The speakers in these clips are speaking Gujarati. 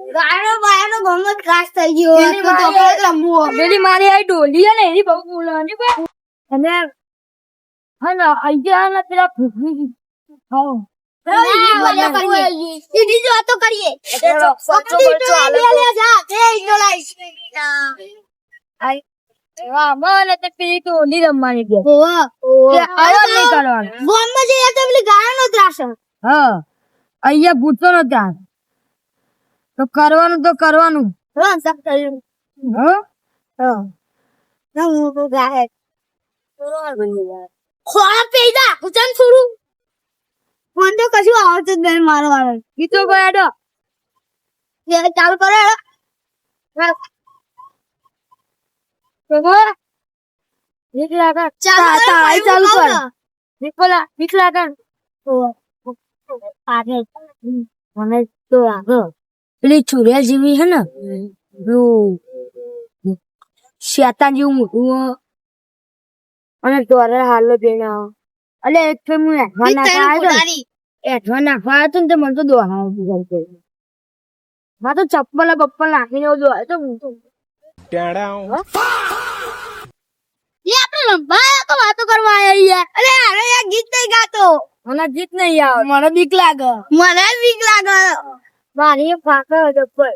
ગાયનો બાયનો ગમત ક્લાસ થઈ ગયો પેલી મારી આ ડોલી હે ને એની બહુ બોલવાની અને હા ને અહીંયા પેલા ફૂફી હા સીધી જ વાતો કરીએ મને તો પેલી ટોલી રમવાની કે ઓવા આરામ નહીં કરવાનો ગોમમાં જઈએ તો પેલી ગાયનો ત્રાસ હા અહીંયા પૂછતો ન ત્યાં તો કરવાનું રોન સબ કર્યું હા ના હું તો ગાય ખોળા પેદા કુચન છોડું મને તો કશું આવડતું જ નહીં મારવાનું ગીતો ગયાડો ચાલુ કરો ભીખ લાગે ચાલુ કર ભીખ લાગે આગળ મને તો આગળ પેલી ચુડિયા જેવી હે ને શેતાન જેવું મોટું અને તોરે હાલો પેલા અલે એક તો હું એઠવા નાખવા આવ્યો ને તો મને તો દોડા માં તો ચપ્પલ બપ્પલ નાખીને દોડા તો હું તો ये આપણે રંભા તો વાતો કરવા આયા અરે અરે યાર ગીત નહીં ગાતો મને ગીત નહીં આવે મને બીક લાગે મને બીક લાગે મારી ફાકા ચપ્પલ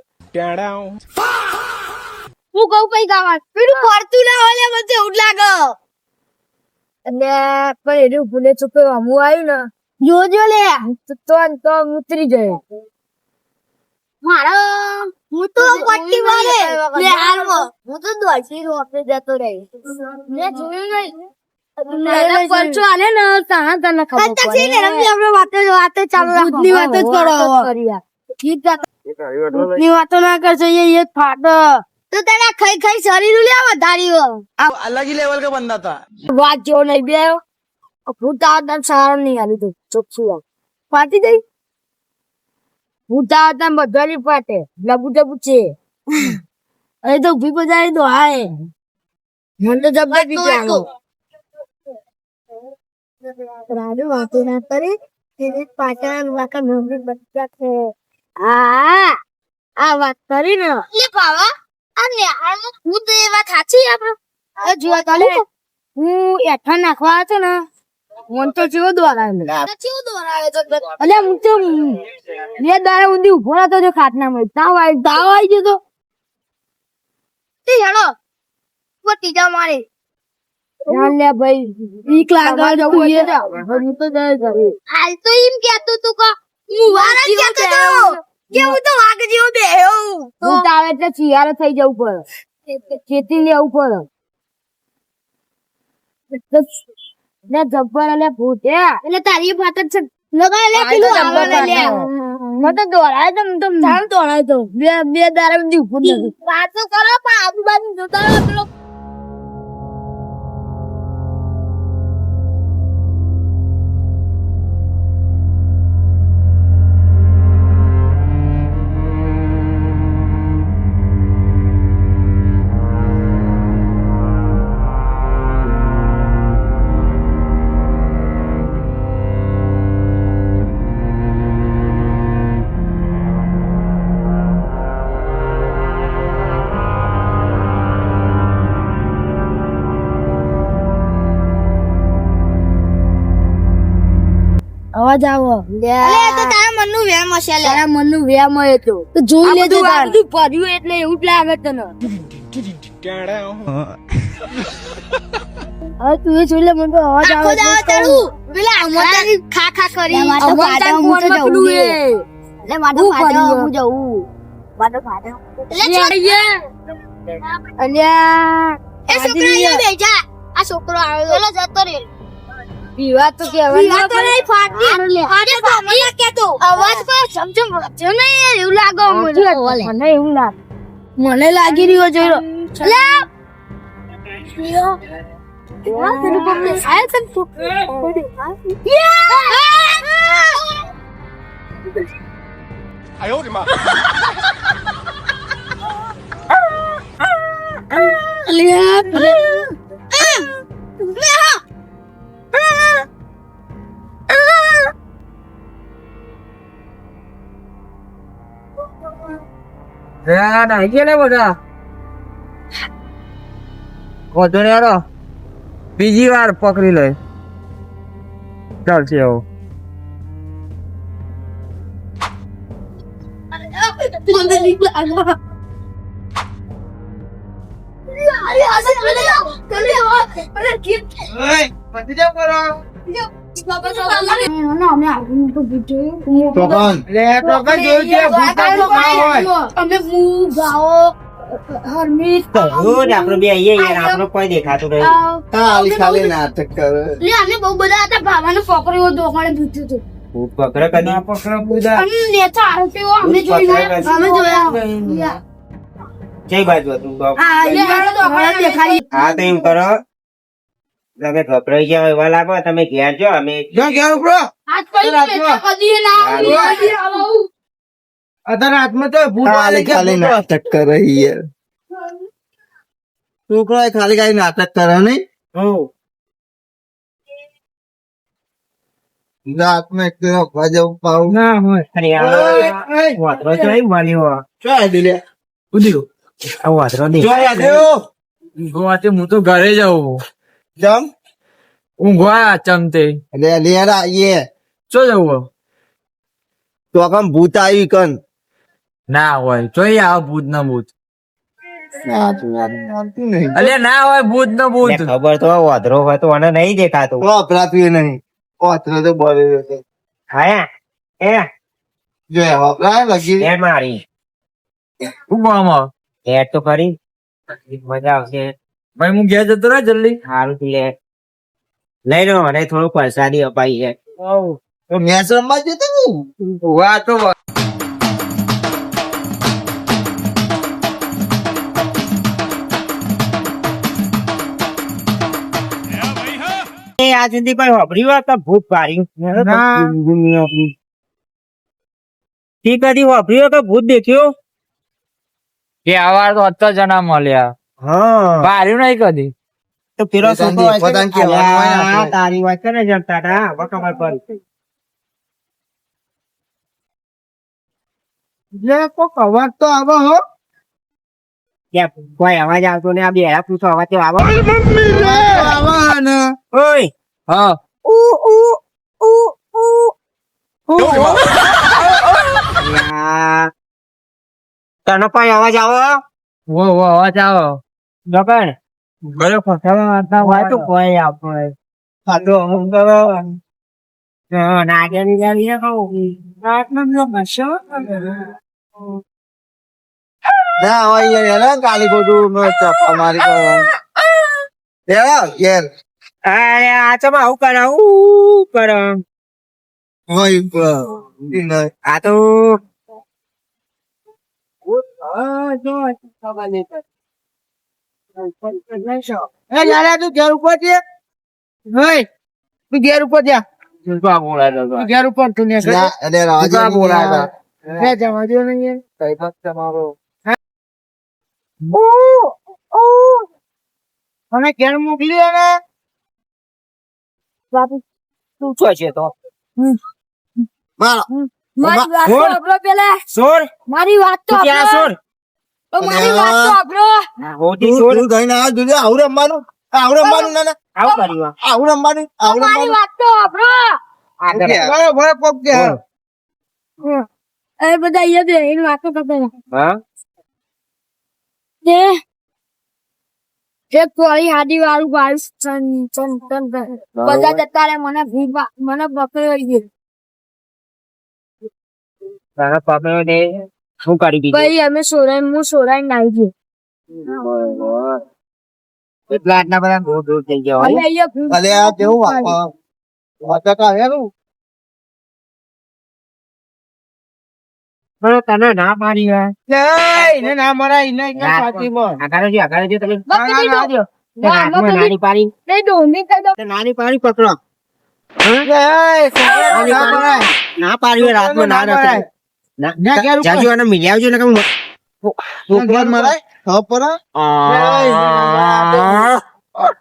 હું કહું કઈ ગાવા પેલું પડતું ના હોય મને એવું લાગે અને પણ એનું ભૂલે ચૂકે હમું આવ્યું ને જોજો લે તો ઉતરી જાય મારો હું તો પટ્ટી મારે લે હાલમાં હું તો દોડતી રોપે જતો રહી મેં જોયું નહીં મેં પરચો આલે ને તાણા તને ખબર તક છે ને રમી આપણે વાતો ચાલુ રાખો ની વાતો જ કરો ગીત ગાતા ની વાતો ના કરશો એ ફાટ તો તને ખાઈ ખાઈ શરીર લે વધાર્યું अलग ही लेवल का बंदा था। વાત જેવો નહીં બે ભૂતા હતા સારો નહીં આવી તો ચોખ્ખું ફાટી ગઈ ભૂતા હતા બધાની ફાટે લબુ જબુ છે અરે તો ઉભી બજારી દો હાય મને તો જબ્બર બી જાણો રાડુ વાતો ના કરી તેને પાટણ વાકા નોંધી બચ્ચા છે આ વાત કરી ને લે બાવા અને હાલમાં હું તો એ વાત સાચી આપણે જોવા ચાલે હું એઠા નાખવા હતો ને મન તો જેવો દ્વારા કેવું દોરાવે તો અલે હું તો બે દાડા ઊંધી ઉભો હતો જો ખાટના માં તાવ આવી ગયો તે હેડો વટી જા મારે લે ભાઈ બીક લાગે જવું એ હું તો જાય ઘરે હાલ તો એમ કહેતો તું કે હું વારા કહેતો તો કે હું તો વાઘ જેવો બેહ્યો તું તાવે એટલે ચિયારો થઈ જવું પડે ખેતી લેવું પડે ને જબ્બર એટલે ભૂત એટલે તારી વાત જ છે લગા લે પેલું આવે લે મને તો દોડાય તો જાણ દોડાય તો બે દાડા ઊંધી ઉભું નથી વાતો કરો પણ આજુબાજુ જોતા રહો પેલો અવાજ આવો અલે તો તારા મનનું વેમ હશે લે તારા મનનું વ્યામ હોય તો જોઈ લેજો બધું ભર્યું એટલે એવું જ લાગે તને હવે તું એ જોઈ લે મને તો અવાજ આખો આવે દાવ તારું પેલા અમતાની ખા ખા કરી હું તો જવું લે લે માટો ફાટો હું જવું માટો ફાટો લે અલ્યા એ છોકરો અહીંયા બેજા આ છોકરો આવ્યો પેલો જતો રે પીવા તો કેવા પીવા તો નહીં ફાટી અરે બાબા કેતો અવાજ પર સમજમ જો નહીં એવું લાગો મને એવું લાગે મને લાગી રહ્યો જોયો લે યો આ તેરું પપ્પે આય તન તું आयो रे माँ। નાઈ ગયા ને બધા વાંધો નહીં હેડો બીજી વાર પકડી લે ચાલશે આવો અમે આગળ તો પૂછ્યું ટોકન જોયું છે ભૂત હોય અમે હું ગાઓ હરમીત આપણે બે આઈએ યાર આપણો કોઈ દેખાતું નહીં ખાલી ખાલી નાટક કરે અમે બહુ બધા હતા ભાવાનો છોકરીઓ દોકાને પૂછ્યું હતું ભૂત પકડે કદી પકડે પૂજા અને નેતા આરોપીઓ અમે જોયા અમે જોયા કઈ બાજુ હતું હા દેખાડી હા તો એમ કરો તમે ગભરાઈ ગયા એવા લાગો તમે ઘેર જો અમે ક્યાં ઉપરો આજ કઈ કદી ના આવું અત્યારે હાથમાં તો ભૂત ખાલી ખાલી નાટક કરે યાર છોકરો ખાલી ખાલી નાટક કરે નહીં રાતમાં એક જવું પાવું ના હોય અરે વાતરો જોઈ વાલીઓ ચાલ દિલે ઉધ્યું આ વાતરો દે ગોવાથી હું તો ઘરે જાઉં જમ ઊંઘવા ચમતે એટલે લેરા આઈએ ચો જવું તો કમ ભૂત આવી કન ના હોય જોઈ આવ ભૂત ના ભૂત નહીં અલે ના હોય ભૂત ના ભૂત ખબર તો વાધરો હોય તો મને નહીં દેખાતું વપરાતું નહીં ઓથરો તો બોલે છે હા એ જો વપરાય લગી એડ મારી ઊંઘવામાં એડ તો કરી મજા આવશે ભાઈ હું ઘેર જતો રહે જલ્દી સારું થી લે લઈ લો મને થોડું પ્રસાદી અપાઈ છે તો મેચ રમવા જતો હું વાહ તો આ સુધી કોઈ વાપર્યું હોય તો ભૂત પાડ્યું તી કદી વાપર્યું તો ભૂત દેખ્યું કે આવાર તો અત્યાર જણા મળ્યા હા બાર્યું નહીં કદી તો પેલો પોતાની- છોકરો પોતાની કહેવાનું હોય ને આપણે. તારી વાત કરે જમતા હતા હવે ખબર પડી કોક અવાજ તો આવે હો ત્યાં કોઈ અવાજ આવતો ને આ બેડા પૂછો અવાજ તો આવો આવે ને ઓય હા યા. તને કોઈ અવાજ આવો વો વો અવાજ આવો ગગન ઘરે ફસાવા વાળતા હોય તો કોઈ આવતો નહીં. ખાધો અમુક કરો નાગેની ગાડી કહું રાતનો જો બસો ના હોય યાર એના કાલી ખોટું ચપ્પા મારી કરવાનું એવા ઘેર અરે આ ચમ આવું કરો હોય નહીં. આ તો તું ઘેર ઉપર છે તું ઘેર ઉપર જા તું ઘેર ઉપર તું ને એટલે રાજા બોલાયા જવા દો ને યાર કઈ વાત તમારો મને ઘેર મોકલી ને તું છો છે તો મારો મારી વાત તો બોલ. આપણો પેલા સોર મારી વાત તો તું ક્યાં સોર તો મારી વાત તો આપણો હોતી સોર તું ગઈ ના જોજે આવું રમવાનું ના ના આવું કર્યું આવું રમવાનું મારી વાત તો આપણો બરાબર પગ કે એ બધા અહીંયા બેહીને વાતો કરતા હતા. હા તે એક થોડી હાડી વાળું બાવીસ બધા જતા રહે મને મને પકડ્યો ગયો તારા પાપા ને શું કરી દીધું ભાઈ અમે હું સોરાઈ નાઈ ગયો લાટના બધા દૂર દૂર થઈ ગયા અને હોય અહીંયા અલે આ કેવું વાચક આવ્યા પણ તને ના પાડી એને ના મરાય એને આગળ જો તમે બકરી દો. તે હાથમાં નાની પાડી નહીં ડોંગી કરી દો. તે નાની પાડી પકડો ના પાડી હોય રાતમાં ના રખે ના જાજુ અને મિલાવજો ને કમ છોકરા મરાય ખબર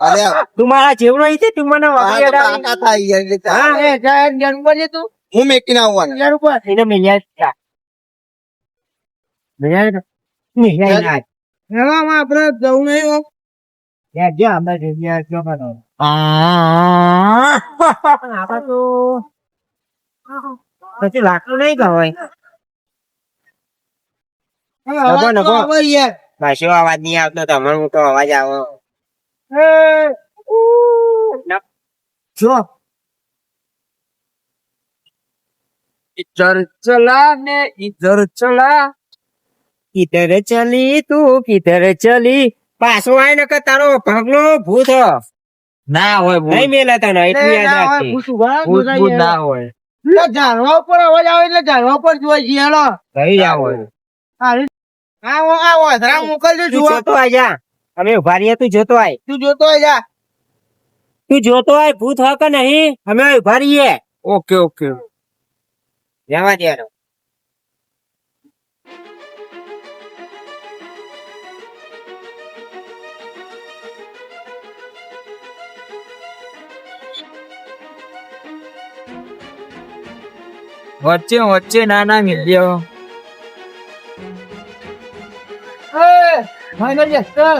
અલે તું મારા જેવડો ઈ છે તું મને વાગી અડાડી. કાકા થાય યાર હા એ જાયન જન્મ છે તું હું મેકીને આવવાનું યાર ઉપર એને મિલ્યા મિલ્યા એવામાં આપણે જવું નહીં હો. પછી લાગતું નહીં કહેવાય. હવે અવાજ તો નભો. આવે યાર. કશો અવાજ નહીં આવતો, તમારો તો અવાજ આવો. એ, જો ઇધર ચલા ને ઇધર ચલા. કિધર ચલી તું કિધર ચલી. પાછો આય ને કે તારો ભાગલો ભૂત હ. ના હોય નહીં મેલા તને એટલું યાદ ના હોય, રાખજે. પૂછું, બરાબર, ભૂત બધા ભૂત યાર. ના હોય. એટલે ઝાડવા ઉપર અવાજ આવે એટલે ઝાડવા ઉપર જોઈ છીએ હેલો. રહી જાવ હોય. આ વાંદરા મોકલજો તું જોવા. જોતો આય જા. અમે ઉભા રહીએ, તું જોતો આય. તું જોતો હોય જા. તું જોતો આય ભૂત હ કે નહીં, અમે ઉભા રહીએ. Okay okay. જવા દે યાર. વચ્ચે વચ્ચે નાના મિલ્યો. એ, ભાઈનો જસ્ટર.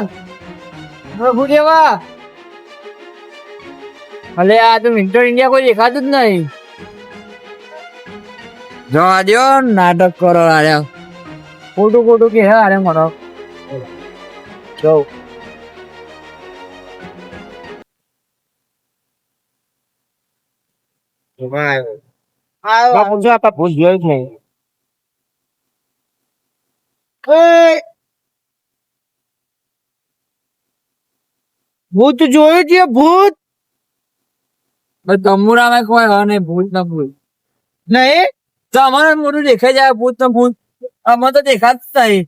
પ્રભુ દેવા. અલે આ તો મિસ્ટર ઇન્ડિયા કોઈ દેખાતું જ નહીં. જવા દ્યો, નાટક કરો આરે. ખોટું ખોટું કે હે આરે મને. જવું. ઉભા આવ્યો. આવ્યો. બાપુ જો આપા ભૂત જોયું જ નહીં. એ, ભૂત જોયું છે ભૂત તમુરામાં કોઈ હોય નહીં, ભૂત ના ભૂત. નહીં તો અમારે મોટું દેખાઈ જાય ભૂત ને ભૂત. અમારે તો દેખાતું જ નહીં.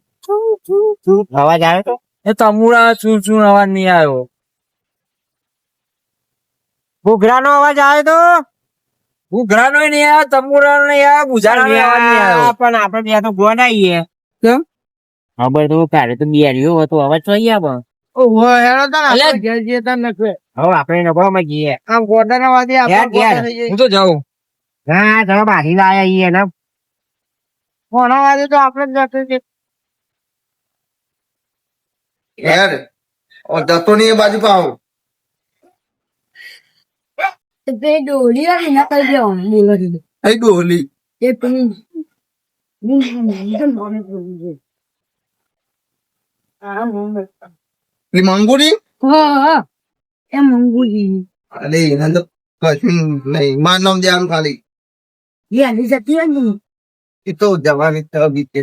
અવાજ આવે તો એ તમુરા શું શું અવાજ નહીં આવ્યો. ઘૂઘરાનો અવાજ આવે તો ઘૂઘરાનો નહીં આવ્યો, તમુરાનો નહીં આવ્યો, ગુજારાનો અવાજ નહીં આવ્યો. પણ આપડે ત્યાં તો ગોડાઈએ. કેમ? ખબર તો કાલે તો બિયાર્યો હતો, અવાજ તો અહીંયા પણ. ઓહો હેરો તને અલે. આપણે ઘેર જઈએ તને નખવે. હવે આપણે નબળામાં જઈએ. આમ ગોડાના વાદે આપણે ઘેર, ઘેર. ગોડા થઈ જઈએ. હું તો જાઉં. હા ચલો બાકી લાયા ઈએ ને. કોના વાદે તો આપણે જ જતું છે. यार और जतो नहीं है बाजू पाओ તો પેલી ડોલી વાળી ના કરી દેવાનું બોલાવી દે. आई डोली એ પેલી मंगूरी હા એ મંગુજી अरे इन्हें तो कश्मीर नहीं मान नाम जान खाली એ આની જતી હોય ને ये तो जवानी तभी के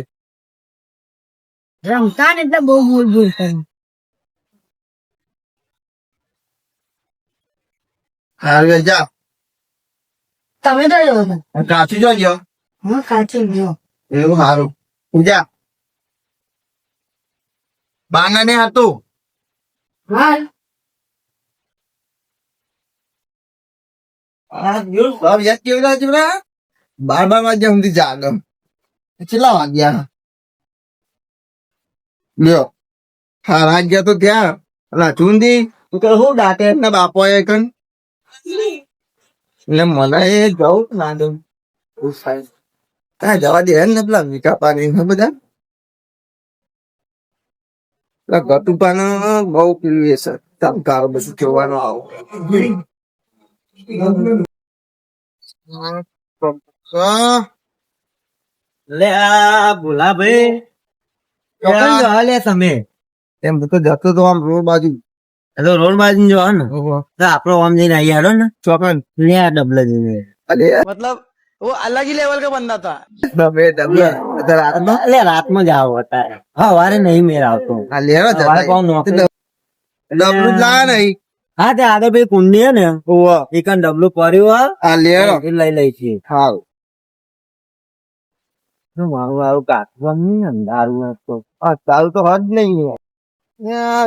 રમતા ને એટલે બહુ બોલ બોલ કરે. हार जा તમે તો એવો છો. काची जो गयो હું કાચી ગયો. એવું હારું જા બાના ને હતું હા બાર યાદ કેવી લાગે છે 12 વાગ્યા સુધી જાગ કેટલા વાગ્યા લ્યો હા વાગ્યા તો ત્યાં અલા ચુંદી તું કે હું દાટે એમના બાપો એ કન એટલે મને એ જવું જ ના દઉં કાંઈ જવા દે ને પેલા વિકા પાણી ને બધા પેલા ગતુપાનો બહુ પેલું એ છે તમકારો બધું જોવાનું આવું લે આ ભોલા ભાઈ લે તમે એમ તો જતો તો આમ રોડ બાજુ હેલો રોડ બાજુ જો ને તો આપડે આમ જઈને આવી હાલો ને ચોકન લે આ ડબલે જઈને અરે मतलब वो अलग ही लेवल का बंदा था તમે ડબલા લે રાતમાં જ આવો અત્યારે હા વારે નહીં મેર આવતો આ લેરો વારે કોણ નોકરી ડબલું જ લાયા નહીં હા તે આગળ ભાઈ કુંડી હે ને એક ડબલું પડ્યું આ લેરો એ લઈ લઈ છે હાવ મારું મારું કાઢવા નહીં અંધારું હતો આ તારું તો હદ નહીં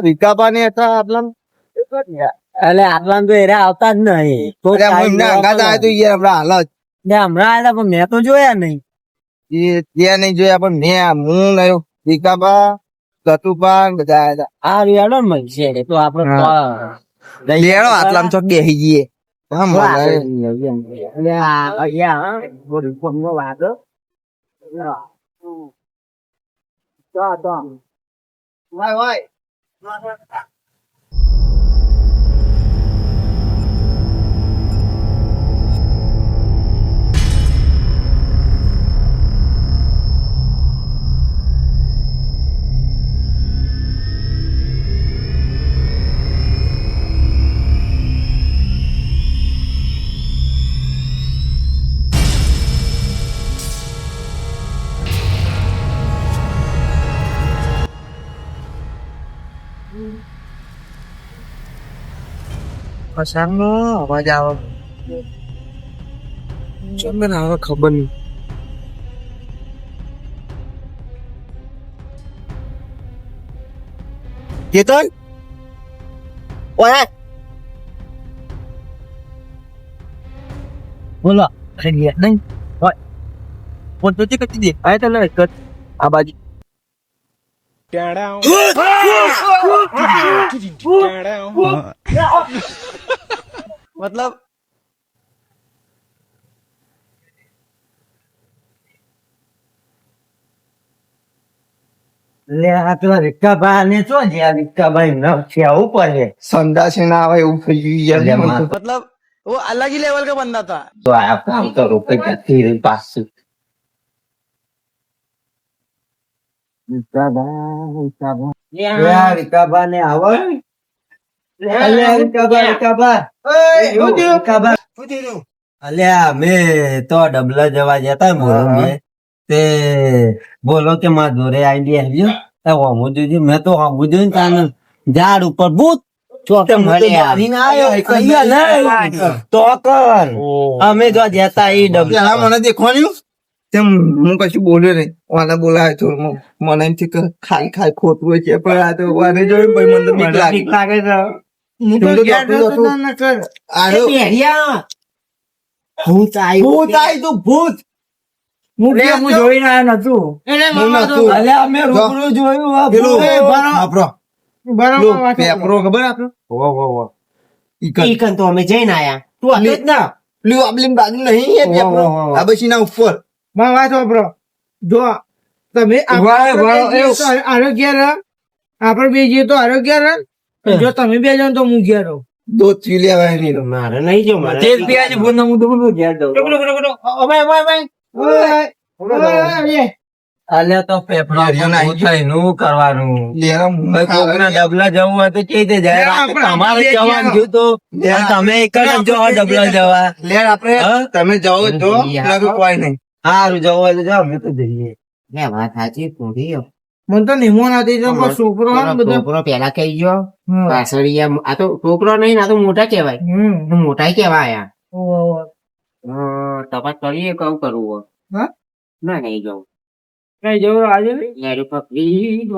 વિકાપા ને હતા આપલા એટલે આટલા તો એરા આવતા જ નહીં તો અંગાત આવ્યા તો યાર આપડા હાલત ને હમણાં આયા પણ મેં તો જોયા નહીં એ ત્યાં નહીં જોયા પણ મેં હું નયો વિકાપા ગતુપા બધા આવ્યા આ રેડો ને છે તો આપડે હતા લેરો આટલામાં ચોક બેસી જઈએ હા મને વાગો વાય વાય પસારનો અવાજ આવે ચમે આવે ખબર નહીં કેતન ઓય બોલો ખાઈ નહીં હોય પોતે કતી દે આ તો લઈ કર આ બાજુ મતલબ લે આ પેલા વિક્કાભાઈ ને શું છે આ વિક્કાભાઈ ન છે આવું પડે સંડાસે ના આવે એવું થઈ ગયું લે યાર માં. મતલબ वो अलग ही लेवल का बंदा था તો આ કામ કરો કઈ ક્યાંથી પાછું વિક્કાભાઈ ને આવો અલ્યા અમે તો ડબલા જવા જતા મોરમ તે બોલો કે માં જોડે આઈ આવજો હું જોયું મેં તો હું જોયું તાને ઝાડ ઉપર ભૂત અમે જો જતા ઈ પેલા મને દેખવાનું તેમ હું કશું બોલ્યો નહીં વાને બોલાય તો મને એમ થી કે ખાઈ ખાઈ ખોટું હોય છે પણ આ તો વાને જોયું ભાઈ મને તો બીક લાગી લાગે છે હું તો ઘેર જતો ના ના કર આરો ભૂત આવ્યું ભૂત આઈ તું ભૂત હું લે, હું જોઈને આવ્યો નતું એને હું મામા તો નતું. અલ્યા અમે રૂબરૂ જોયું આ પેલું ભૂત. આપરો બરાબર વાત છે. પેપરો ખબર આપરો ઈ કન તો અમે જઈને આયા તું હતો જ ના પેલું આપલી બાજુ નહીં એ પેપરો આ પછી ના ઉપર માં વાત વાપરો જો તમે આરોગ્ય આપણે બે જઈએ તો આરોગ્ય રહે જો તમે બે જાઓ તો હું ઘેર રહું દો થી લેવાય નહીં મારે નહીં જો મારે તેલ પીવાજી ફોન હું દુબળું ઘેર દઉં અલ્યા તો પેપડા નું કરવાનું ભાઈ કોકના ડબલા જવું હોય તો કે રીતે જાય તમારે જવાનું થયું તો પણ તમે એક જ જો ડબલા જવા લેર આપણે હા? તમે જાઓ તો લાગુ કોઈ નહીં સારું જવું હોય તો જાઓ અમે તો જઈએ લે વાત સાચી પૂરી મને તો નિમો નથી જો પણ છોકરો હોય ને બધા છોકરો પેલા કહી ગયો પાછળ આ તો છોકરો નહીં આ તો મોટા કેવાય મોટા કેવાય તપાસ કરીએ કઉ કરવું હા? ના નહીં જવું કઈ જવું આજે નહીં યાર પકડી